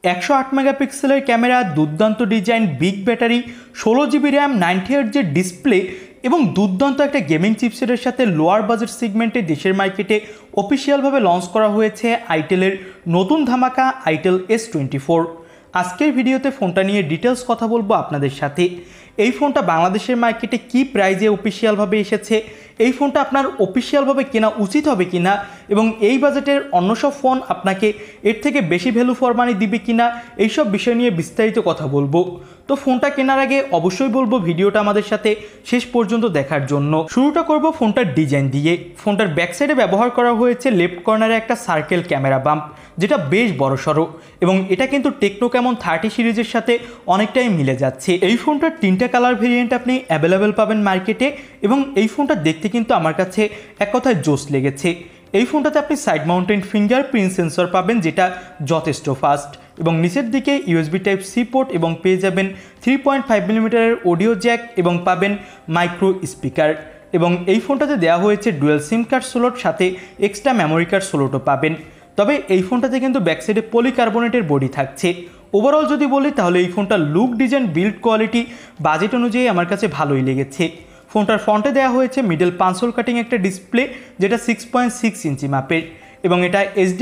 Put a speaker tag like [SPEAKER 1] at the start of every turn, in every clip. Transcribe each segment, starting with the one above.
[SPEAKER 1] 108 মেগাপিক্সেলের ক্যামেরা, দুর্দান্ত design, big battery, 16 GB RAM, 90 হার্টজের ডিসপ্লে এবং দুর্দান্ত একটা গেমিং চিপসেটের সাথে লোয়ার বাজেট সেগমেন্টে দেশের মার্কেটে অফিসিয়ালভাবে লঞ্চ করা হয়েছে আইটেলের নতুন ধামাকা আইটেল S24। আজকের ভিডিওতে ফোনটা নিয়ে ডিটেলস কথা বলবো আপনাদের সাথে। এই ফোনটা বাংলাদেশের মার্কেটে কি প্রাইজে অফিসিয়ালভাবে এসেছে, এই ফোনটা আপনার অফিসিয়ালভাবে কেনা উচিত হবে কিনা এবং এই বাজেটের অন্য সব ফোন আপনাকে এর থেকে বেশি ভ্যালু ফর মানি দিবে কিনা, এইসব বিষয় নিয়ে বিস্তারিত কথা বলবো। তো ফোনটা কেনার আগে অবশ্যই বলবো ভিডিওটা আমাদের সাথে শেষ পর্যন্ত দেখার জন্য। শুরুটা করব ফোনটার ডিজাইন দিয়ে। ফোনটার ব্যাক সাইডে ব্যবহার করা হয়েছে লেফট কর্নারে একটা সার্কেল ক্যামেরা বাম্প, যেটা বেশ বড়সড় এবং এটা কিন্তু টেকনো ক্যামন 30 সিরিজের সাথে অনেকটাই মিলে যাচ্ছে। এই ফোনটার 3টা কালার ভেরিয়েন্ট আপনি অ্যাভেলেবেল পাবেন মার্কেটে এবং এই ফোনটা দেখতে কিন্তু আমার কাছে এক কথায় জোস লেগেছে। এই ফোনটাতে আপনি সাইড মাউন্টেড ফিঙ্গারপ্রিন্ট সেন্সর পাবেন, যেটা যথেষ্ট ফাস্ট, এবং নিচের দিকে ইউএসবি টাইপ সি পোর্ট এবং পেয়ে যাবেন 3.5 মিলিমিটারের অডিও জ্যাক এবং পাবেন মাইক্রো স্পিকার। এবং এই ফোনটাতে দেওয়া হয়েছে ডুয়েল সিম কার্ড স্লট, সাথে এক্সট্রা মেমোরি কার্ড স্লটও পাবেন। তবে এই ফোনটাতে কিন্তু ব্যাকসাইডে পলিকার্বনেটের বডি থাকছে। ওভারঅল যদি বলি তাহলে এই ফোনটা look, design, build quality, budget অনুযায়ী আমার কাছে ভালোই লেগেছে। ফোনটার ফ্রন্টে দেওয়া হয়েছে মিডল পাঞ্চল কাটিং একটা ডিসপ্লে, যেটা 6.6 ইঞ্চি মাপের এবং এটা HD+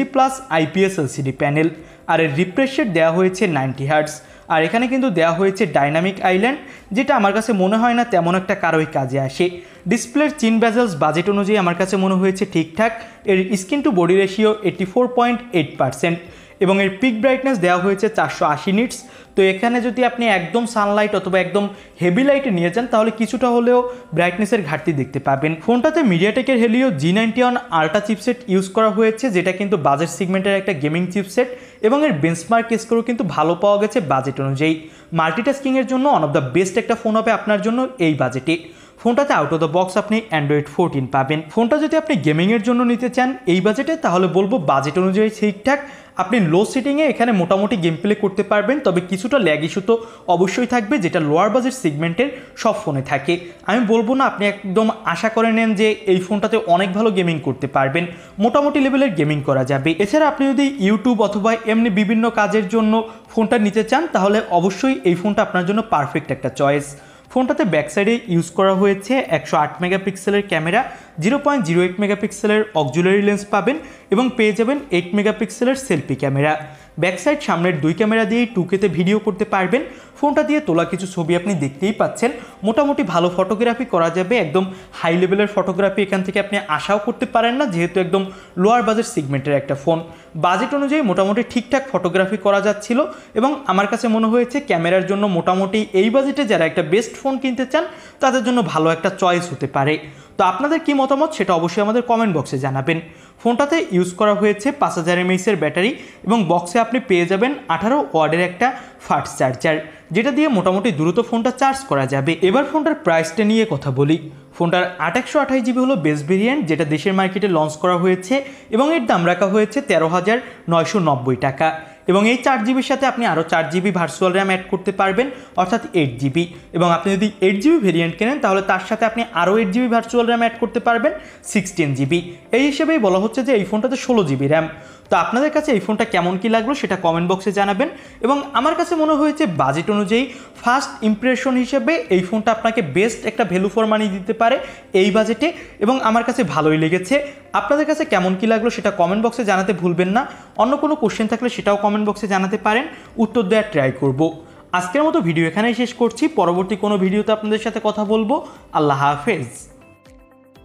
[SPEAKER 1] IPS LCD প্যানেল। আর এর রিফ্রেশ রেট দেওয়া হয়েছে 90 হার্টজ। আর এখানে কিন্তু দেওয়া হয়েছে ডাইনামিক আইল্যান্ড, যেটা আমার কাছে মনে হয় না তেমন একটা কারোই কাজে আসে। ডিসপ্লের চিন বেজেলস বাজেট অনুযায়ী আমার কাছে মনে হয়েছে ঠিকঠাক। এর স্ক্রিন টু বডি রেশিও 84.8% এবং এর পিক ব্রাইটনেস দেওয়া হয়েছে 480 নিটস। তো এখানে যদি আপনি একদম সানলাইট অথবা একদম হেভি লাইটে নিয়ে যান তাহলে কিছুটা হলেও ব্রাইটনেসের ঘাটতি দেখতে পাবেন। ফোনটাতে মিডিয়াটেকের Helio G91 ultra chipset use করা হয়েছে, যেটা কিন্তু বাজেট সেগমেন্টের একটা গেমিং চিপসেট এবং এর বেঞ্চমার্ক স্কোরও কিন্তু ভালো পাওয়া গেছে বাজেট অনুযায়ী। মাল্টিটাস্কিংয়ের জন্য ওয়ান অফ দ্য বেস্ট একটা ফোন হবে আপনার জন্য এই বাজেটে। ফোনটাতে আউট অফ দ্য বক্স আপনি Android 14 পাবেন। ফোনটা যদি আপনি গেমিংয়ের জন্য নিতে চান এই বাজেটে, তাহলে বলবো বাজেট অনুযায়ী ঠিকঠাক। আপনি লো সিটিংয়ে এখানে মোটামুটি গেম প্লে করতে পারবেন, তবে কিছুটা ল্যাগ ইস্যু তো অবশ্যই থাকবে, যেটা লোয়ার বাজেট সেগমেন্টের সব ফোনে থাকে। আমি বলবো না আপনি একদম আশা করে নেন যে এই ফোনটাতে অনেক ভালো গেমিং করতে পারবেন, মোটামুটি লেভেলের গেমিং করা যাবে। এছাড়া আপনি যদি ইউটিউব অথবা এমনি বিভিন্ন কাজের জন্য ফোনটা নিতে চান তাহলে অবশ্যই এই ফোনটা আপনার জন্য পারফেক্ট একটা চয়েস। ফোনটাতে ব্যাক সাইডে ইউজ করা হয়েছে 108 মেগাপিক্সেলের ক্যামেরা, 0.08 মেগাপিক্সেলের অক্সিলারি লেন্স পাবেন এবং পেয়ে যাবেন 8 মেগাপিক্সেলের সেলফি ক্যামেরা। ব্যাক সাইড সামনের 2 ক্যামেরা দিয়েই 2Kতে ভিডিও করতে পারবেন। ফোনটা দিয়ে তোলা কিছু ছবি আপনি দেখতেই পাচ্ছেন, মোটামুটি ভালো ফটোগ্রাফি করা যাবে। একদম হাই লেভেলের ফটোগ্রাফি এখান থেকে আপনি আশাও করতে পারেন না, যেহেতু একদম লোয়ার বাজেট সেগমেন্টের একটা ফোন। বাজেট অনুযায়ী মোটামুটি ঠিকঠাক ফটোগ্রাফি করা যাচ্ছিল এবং আমার কাছে মনে হয়েছে ক্যামেরার জন্য মোটামুটি এই বাজেটে যারা একটা বেস্ট ফোন কিনতে চান তাদের জন্য ভালো একটা চয়েস হতে পারে। তো আপনাদের কি মতামত সেটা অবশ্যই আমাদের কমেন্ট বক্সে জানাবেন। ফোনটাতে ইউজ করা হয়েছে 5000 mAh ব্যাটারি এবং বক্সে আপনি পেয়ে যাবেন 18 ওয়াটের একটা ফাস্ট চার্জার, যেটা দিয়ে মোটামুটি দ্রুত ফোনটা চার্জ করা যাবে। এবার ফোনটার প্রাইসটা নিয়ে কথা বলি। ফোনটার 828 জিবি হলো বেস ভেরিয়েন্ট, যেটা দেশের মার্কেটে লঞ্চ করা হয়েছে এবং এর দাম রাখা হয়েছে 13,990 টাকা। এবং এই 4 জিবির সাথে আপনি আরও 4 জিবি ভার্চুয়াল র্যাম অ্যাড করতে পারবেন, অর্থাৎ 8 জিবি। এবং আপনি যদি 8 জিবি ভেরিয়েন্ট কেনেন তাহলে তার সাথে আপনি আরও 8 জিবি ভার্চুয়াল র্যাম অ্যাড করতে পারবেন, 16 জিবি। এই হিসেবেই বলা হচ্ছে যে এই ফোনটাতে 16 জিবি র্যাম। তো আপনাদের কাছে এই ফোনটা কেমন কি লাগলো সেটা কমেন্ট বক্সে জানাবেন। এবং আমার কাছে মনে হয়েছে বাজেট অনুযায়ী ফার্স্ট ইমপ্রেশন হিসেবে এই ফোনটা আপনাকে বেস্ট একটা ভ্যালু ফর মানি দিতে পারে এই বাজেটে এবং আমার কাছে ভালোই লেগেছে। আপনাদের কাছে কেমন কি লাগলো সেটা কমেন্ট বক্সে জানাতে ভুলবেন না। অন্য কোনো কোশ্চেন থাকলে সেটাও কমেন্ট বক্সে জানাতে পারেন, উত্তর দেওয়ার ট্রাই করব। আজকের মতো ভিডিও এখানেই শেষ করছি, পরবর্তী কোনো ভিডিওতে আপনাদের সাথে কথা বলবো। আল্লাহ হাফেজ।